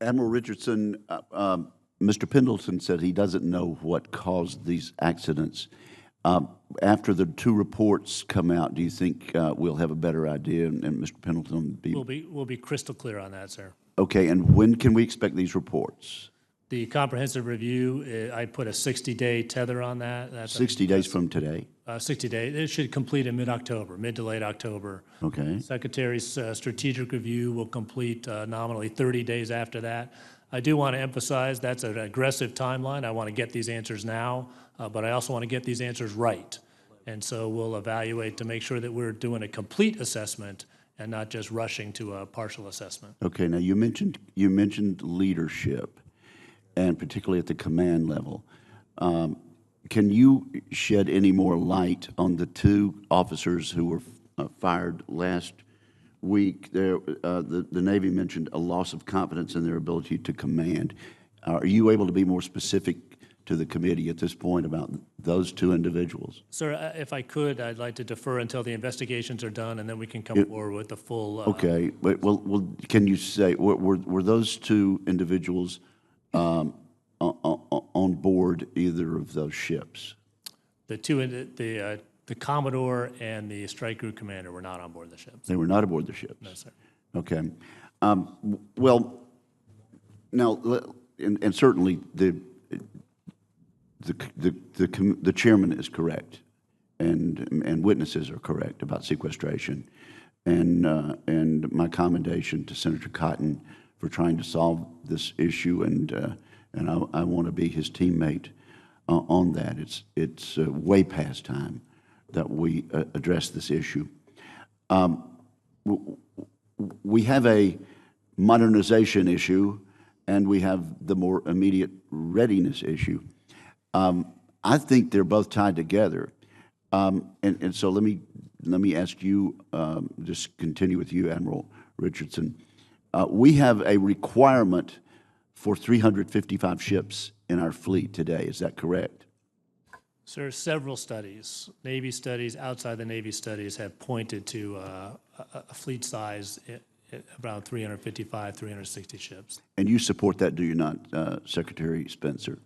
Admiral Richardson, Mr. Pendleton said he doesn't know what caused these accidents. After the two reports come out, do you think we'll have a better idea, and Mr. Pendleton will be? We'll be crystal clear on that, sir. Okay, and when can we expect these reports? The comprehensive review, I put a 60-day tether on that. That's 60 days from today. 60 days. It should complete in mid-October, mid to late October. Okay. Secretary's strategic review will complete nominally 30 days after that. I do want to emphasize that's an aggressive timeline. I want to get these answers now, but I also want to get these answers right. And so we'll evaluate to make sure that we're doing a complete assessment and not just rushing to a partial assessment. Okay. Now you mentioned leadership, and particularly at the command level. Can you shed any more light on the two officers who were fired last week? The Navy mentioned a loss of confidence in their ability to command. Are you able to be more specific to the committee at this point about those two individuals? Sir, if I could, I'd like to defer until the investigations are done, and then we can come forward with the full. Okay, but well, can you say were those two individuals on board either of those ships? The Commodore and the Strike Group Commander were not on board the ships. They were not aboard the ships? No, sir. Okay. Well, now, and certainly the chairman is correct, and witnesses are correct about sequestration, and my commendation to Senator Cotton for trying to solve this issue, and I want to be his teammate on that. It's way past time that we address this issue. We have a modernization issue, and we have the more immediate readiness issue. I think they're both tied together, and so let me ask you, just continue with you, Admiral Richardson. We have a requirement for 355 ships in our fleet today. Is that correct? Sir, several studies, Navy studies, outside the Navy studies, have pointed to a fleet size at around 355, 360 ships. And you support that, do you not, Secretary Spencer?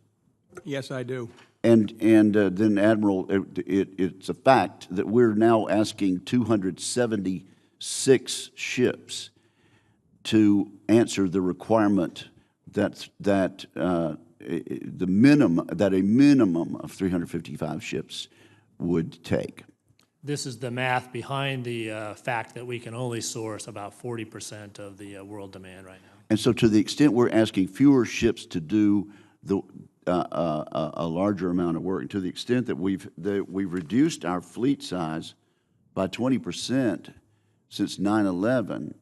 Yes, I do. And then, Admiral, it's a fact that we're now asking 276 ships to answer the requirement that a minimum of 355 ships would take. This is the math behind the fact that we can only source about 40% of the world demand right now. And so, to the extent we're asking fewer ships to do a larger amount of work, and to the extent that we've reduced our fleet size by 20% since 9/11.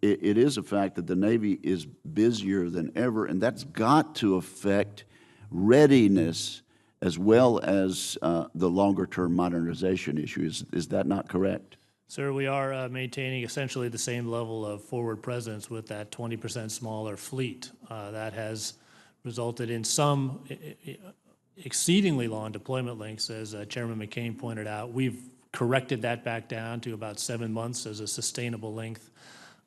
It is a fact that the Navy is busier than ever, and that's got to affect readiness as well as the longer-term modernization issue. Is that not correct? Sir, we are maintaining essentially the same level of forward presence with that 20% smaller fleet. That has resulted in some exceedingly long deployment lengths, as Chairman McCain pointed out. We've corrected that back down to about 7 months as a sustainable length.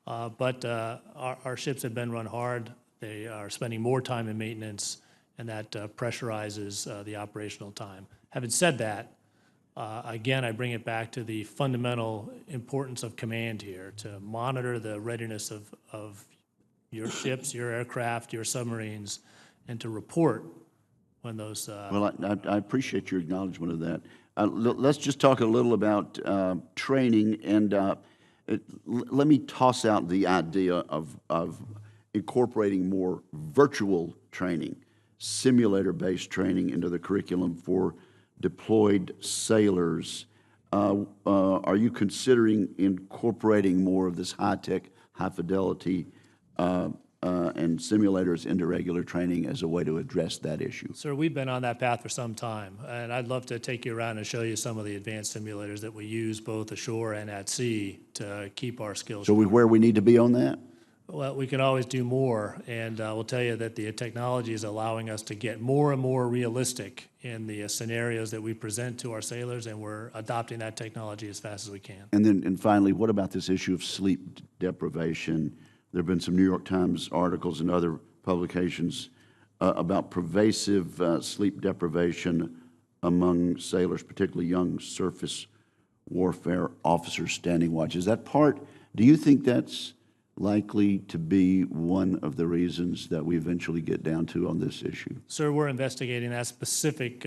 But our ships have been run hard. They are spending more time in maintenance, and that pressurizes the operational time. Having said that, again, I bring it back to the fundamental importance of command here, to monitor the readiness of your ships, your aircraft, your submarines, and to report when those... Well, I appreciate your acknowledgement of that. Let's just talk a little about training, and let me toss out the idea of incorporating more virtual training, simulator-based training into the curriculum for deployed sailors. Are you considering incorporating more of this high-tech, high-fidelity and simulators into regular training as a way to address that issue? Sir, we've been on that path for some time, and I'd love to take you around and show you some of the advanced simulators that we use both ashore and at sea to keep our skills. So where we need to be on that? Well, we can always do more, and we'll tell you that the technology is allowing us to get more and more realistic in the scenarios that we present to our sailors, and we're adopting that technology as fast as we can. And then, finally, what about this issue of sleep deprivation there have been some New York Times articles and other publications about pervasive sleep deprivation among sailors, particularly young surface warfare officers standing watch. Is that part, do you think that's likely to be one of the reasons that we eventually get down to on this issue? Sir, we're investigating that specific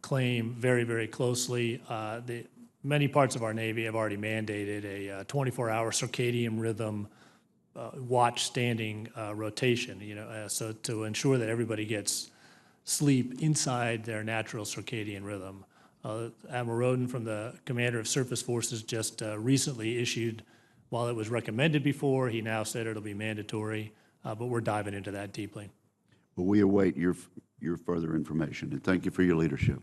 claim very, very closely. Many parts of our Navy have already mandated a 24-hour circadian rhythm watch standing rotation, so to ensure that everybody gets sleep inside their natural circadian rhythm. Admiral Roden, from the Commander of Surface Forces, just recently issued, while it was recommended before, he now said it'll be mandatory, but we're diving into that deeply. Well, we await your further information, and thank you for your leadership.